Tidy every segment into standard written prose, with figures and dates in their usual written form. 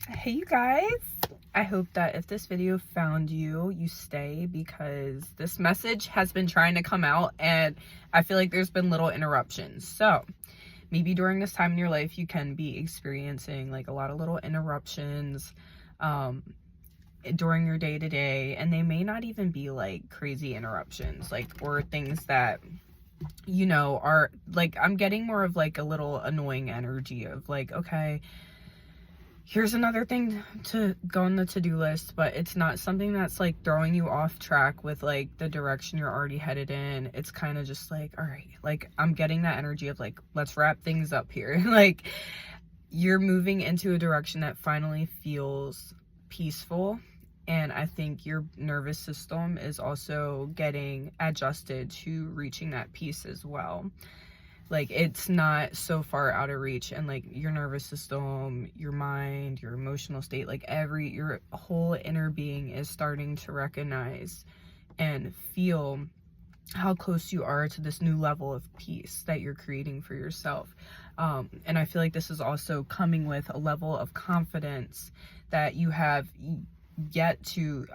Hey you guys, I hope that if this video found you, you stay, because this message has been trying to come out and I feel like there's been little interruptions. So maybe during this time in your life you can be experiencing like a lot of little interruptions during your day-to-day, and they may not even be like crazy interruptions, like, or things that are like, I'm getting more of like a little annoying energy of like, okay, here's another thing to go on the to-do list, but it's not something that's like throwing you off track with like the direction you're already headed in. It's kind of just like, all right, like I'm getting that energy of like, let's wrap things up here. Like, you're moving into a direction that finally feels peaceful, and I think your nervous system is also getting adjusted to reaching that peace as well. Like, it's not so far out of reach, and like your nervous system, your mind, your emotional state, like your whole inner being is starting to recognize and feel how close you are to this new level of peace that you're creating for yourself. And I feel like this is also coming with a level of confidence that you have yet to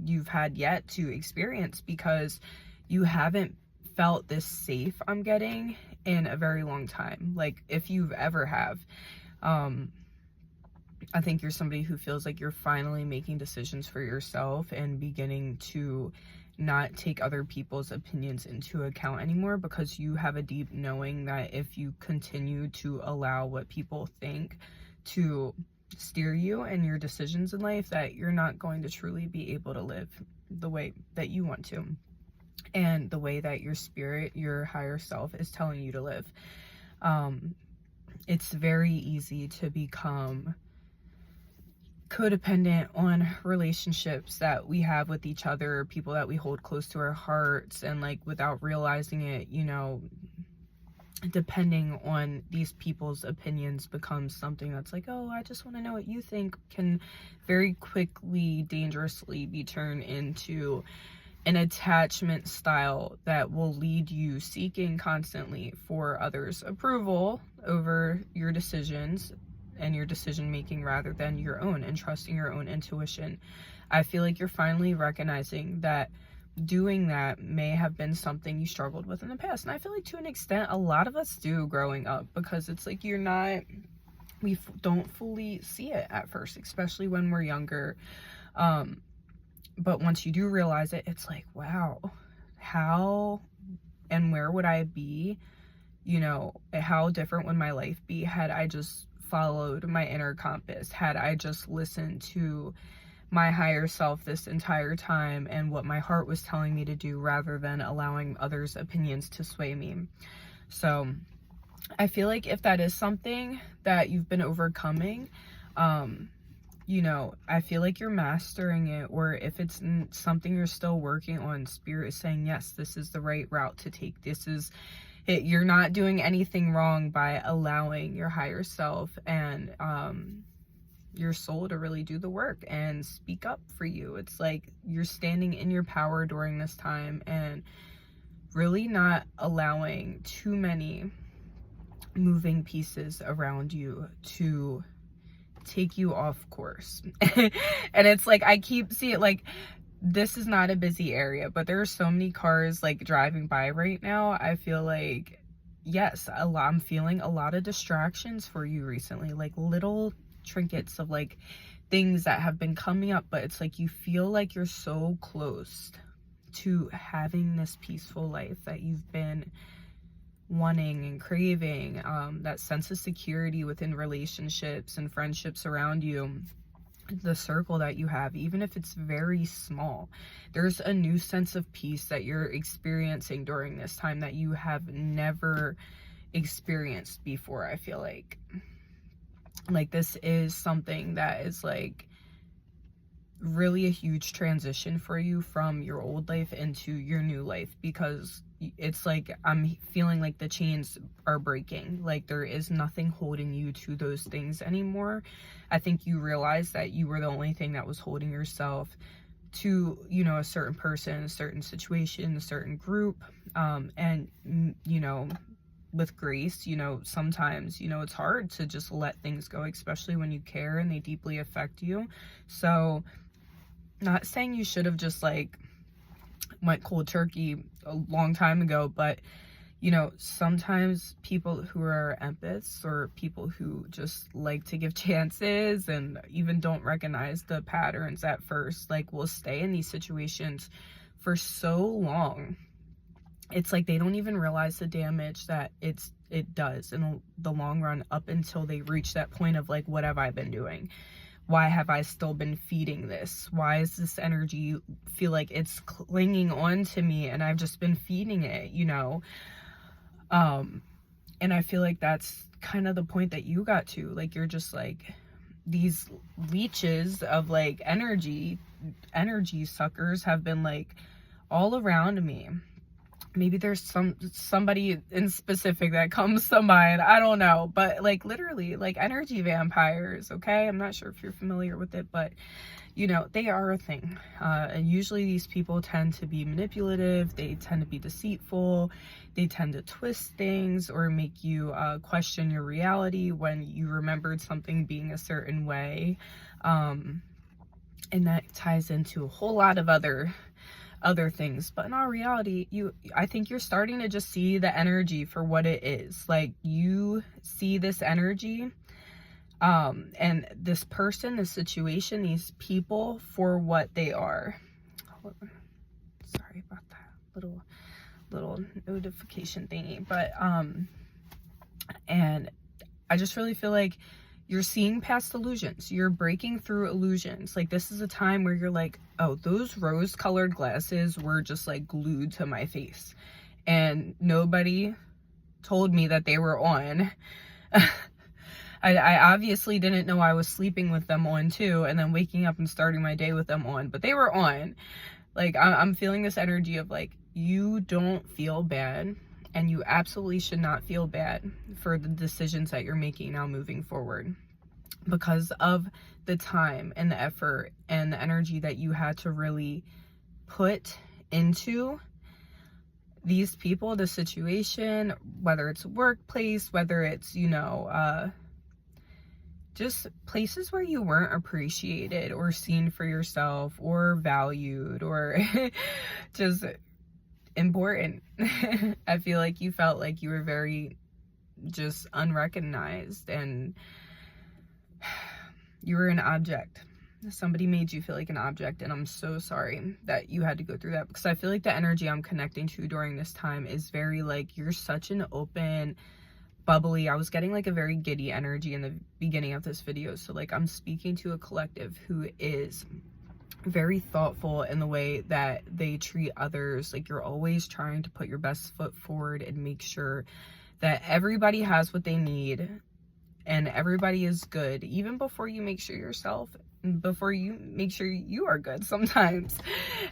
you've had yet to experience, because you haven't felt this safe, I'm getting, in a very long time. Like, if you've ever have, I think you're somebody who feels like you're finally making decisions for yourself and beginning to not take other people's opinions into account anymore, because you have a deep knowing that if you continue to allow what people think to steer you and your decisions in life, that you're not going to truly be able to live the way that you want to, and the way that your spirit, your higher self, is telling you to live. It's very easy to become codependent on relationships that we have with each other, people that we hold close to our hearts, and like, without realizing it, depending on these people's opinions becomes something that's like, oh, I just want to know what you think, can very quickly, dangerously be turned into an attachment style that will lead you seeking constantly for others' approval over your decisions and your decision making, rather than your own, and trusting your own intuition. I feel like you're finally recognizing that doing that may have been something you struggled with in the past. And I feel like, to an extent, a lot of us do growing up, because it's like, we don't fully see it at first, especially when we're younger. But once you do realize it, it's like, wow, how and where would I be? How different would my life be had I just followed my inner compass, had I just listened to my higher self this entire time and what my heart was telling me to do, rather than allowing others' opinions to sway me. So I feel like if that is something that you've been overcoming, I feel like you're mastering it. Or if it's something you're still working on, Spirit is saying, yes, this is the right route to take. This is it. You're not doing anything wrong by allowing your higher self and your soul to really do the work and speak up for you. It's like you're standing in your power during this time, and really not allowing too many moving pieces around you to take you off course. And it's like, I keep seeing, like, this is not a busy area, but there are so many cars like driving by right now. I feel like, yes, I'm feeling a lot of distractions for you recently, like little trinkets of like things that have been coming up, but it's like you feel like you're so close to having this peaceful life that you've been wanting and craving, that sense of security within relationships and friendships around you, the circle that you have, even if it's very small. There's a new sense of peace that you're experiencing during this time that you have never experienced before. I feel like this is something that is like really a huge transition for you from your old life into your new life, because it's like I'm feeling like the chains are breaking. Like, there is nothing holding you to those things anymore. I think you realize that you were the only thing that was holding yourself to, a certain person, a certain situation, a certain group, and with grace. You know, sometimes, you know, it's hard to just let things go, especially when you care and they deeply affect you. So not saying you should have just like went cold turkey a long time ago, but you know, sometimes people who are empaths or people who just like to give chances and even don't recognize the patterns at first, like, will stay in these situations for so long. It's like they don't even realize the damage that it does in the long run, up until they reach that point of like, what have I been doing? Why have I still been feeding this? Why is this energy feel like it's clinging on to me and I've just been feeding it, you know? And I feel like that's kind of the point that you got to. Like, you're just like these leeches of like energy suckers have been like all around me. Maybe there's somebody in specific that comes to mind, I don't know, but like literally like energy vampires. Okay, I'm not sure if you're familiar with it, but you know, they are a thing. And usually these people tend to be manipulative, they tend to be deceitful, they tend to twist things or make you question your reality when you remembered something being a certain way. And that ties into a whole lot of other things. But in all reality, I think you're starting to just see the energy for what it is. Like, you see this energy and this person, this situation, these people for what they are. Sorry about that little notification thingy, but and I just really feel like you're seeing past illusions. You're breaking through illusions. Like, this is a time where you're like, oh, those rose-colored glasses were just like glued to my face, and nobody told me that they were on. I obviously didn't know I was sleeping with them on too, and then waking up and starting my day with them on, but they were on. Like, I'm feeling this energy of like, you don't feel bad, and you absolutely should not feel bad for the decisions that you're making now moving forward, because of the time and the effort and the energy that you had to really put into these people, the situation, whether it's workplace, whether it's, you know, just places where you weren't appreciated or seen for yourself or valued or just important. I feel like you felt like you were very just unrecognized, and you were an object. Somebody made you feel like an object, and I'm so sorry that you had to go through that, because I feel like the energy I'm connecting to during this time is very like, you're such an open, bubbly, I was getting like a very giddy energy in the beginning of this video. So like, I'm speaking to a collective who is very thoughtful in the way that they treat others. Like, you're always trying to put your best foot forward and make sure that everybody has what they need and everybody is good, even before you make sure before you make sure you are good sometimes.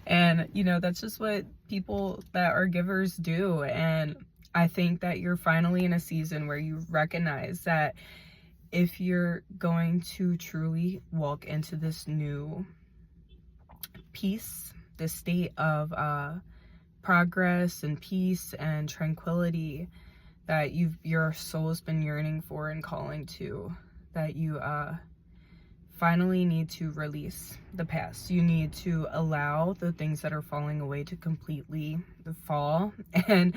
And you know, that's just what people that are givers do. And I think that you're finally in a season where you recognize that if you're going to truly walk into this new peace, this state of progress and peace and tranquility that your soul's been yearning for and calling to, that you finally need to release the past. You need to allow the things that are falling away to completely fall, and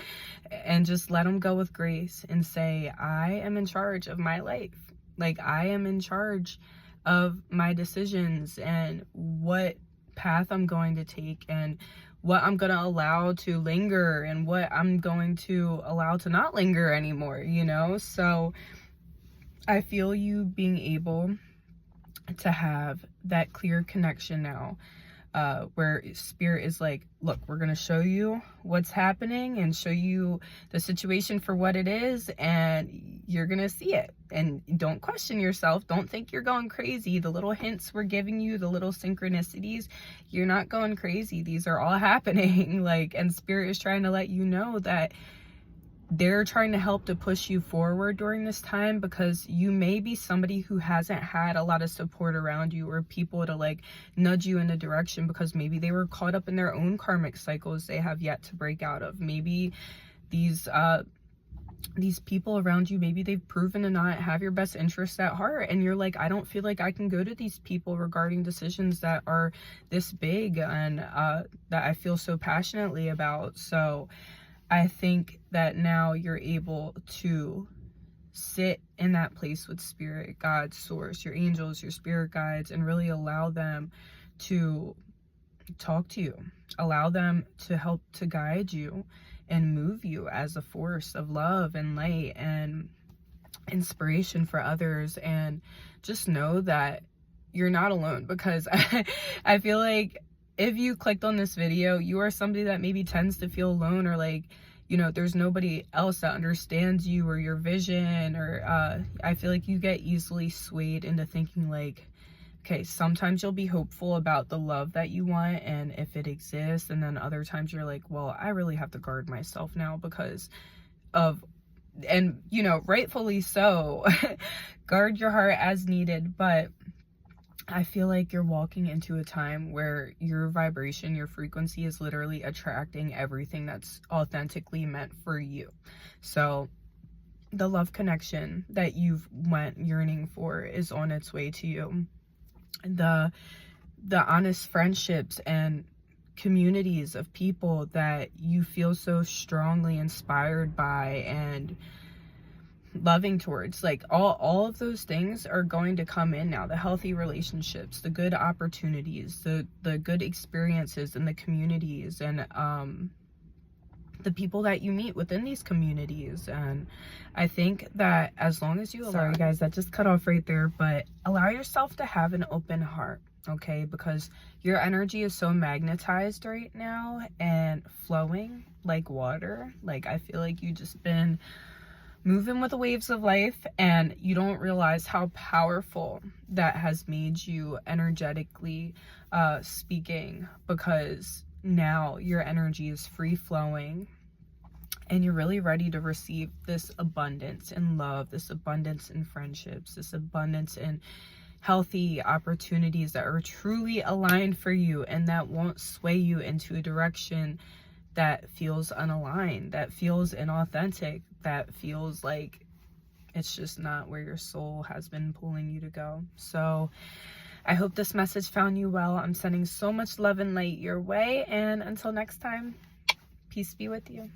just let them go with grace and say, I am in charge of my life. Like, I am in charge of my decisions and what path I'm going to take and what I'm going to allow to linger and what I'm going to allow to not linger anymore, you know? So I feel you being able to have that clear connection now, where spirit is like, look, we're going to show you what's happening and show you the situation for what it is, and you're going to see it. And don't question yourself. Don't think you're going crazy. The little hints we're giving you, the little synchronicities, you're not going crazy. These are all happening. Like, and spirit is trying to let you know that they're trying to help to push you forward during this time, because you may be somebody who hasn't had a lot of support around you or people to like nudge you in a direction, because maybe they were caught up in their own karmic cycles they have yet to break out of. Maybe these these people around you, maybe they've proven to not have your best interests at heart, and you're like, I don't feel like I can go to these people regarding decisions that are this big and that I feel so passionately about. So I think that now you're able to sit in that place with spirit, God, source, your angels, your spirit guides, and really allow them to talk to you, allow them to help to guide you and move you as a force of love and light and inspiration for others. And just know that you're not alone, because I feel like if you clicked on this video, you are somebody that maybe tends to feel alone, or like, you know, there's nobody else that understands you or your vision, or I feel like you get easily swayed into thinking like, okay, sometimes you'll be hopeful about the love that you want and if it exists, and then other times you're like, well, I really have to guard myself now because of, and you know, rightfully so, guard your heart as needed. But I feel like you're walking into a time where your vibration, your frequency is literally attracting everything that's authentically meant for you. So the love connection that you've went yearning for is on its way to you. The honest friendships and communities of people that you feel so strongly inspired by and loving towards, like all of those things are going to come in now. The healthy relationships, the good opportunities, the good experiences in the communities, and the people that you meet within these communities. And I think that as long as you sorry guys, that just cut off right there, but allow yourself to have an open heart, okay? Because your energy is so magnetized right now and flowing like water. Like, I feel like you just been moving with the waves of life, and you don't realize how powerful that has made you energetically speaking, because now your energy is free flowing and you're really ready to receive this abundance in love, this abundance in friendships, this abundance in healthy opportunities that are truly aligned for you and that won't sway you into a direction that feels unaligned, that feels inauthentic, that feels like it's just not where your soul has been pulling you to go. So I hope this message found you well. I'm sending so much love and light your way, and until next time, peace be with you.